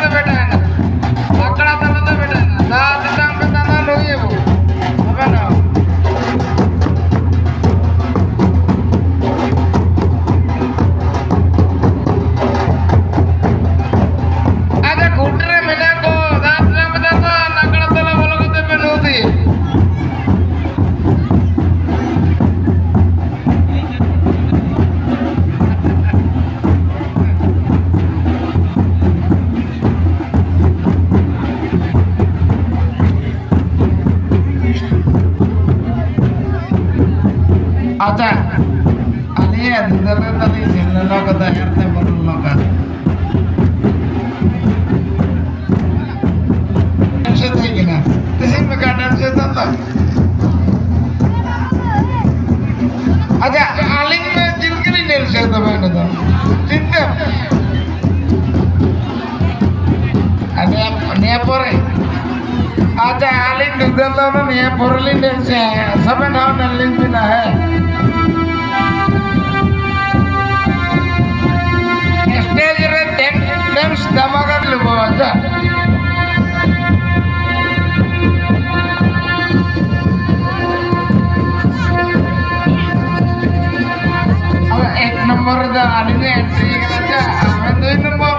तो बेटा है ना पकड़ा तो बेटा है ना दाद तंग तना लोगे वो अब ना आजा घुटरे मिला को दाद तंग तना नकड़ा तला बोलो को ते पे नोदी आता आलिया दिदरे तली जिन्नलो कदा एर्ते बरलो का से थे कि ना किसी में गार्डन से था अच्छा आलिंग में जिनकरी नेल से तो मैंने तो चिंता अने परे अच्छा आलिंग दिदलो में ने परली नेल से सब नाव नेलिंग भी ना है स्टेज रे टेंस धमाका लेबो अच्छा अब एक नंबर दा आलिंग एंट्री करता हमें 2 नंबर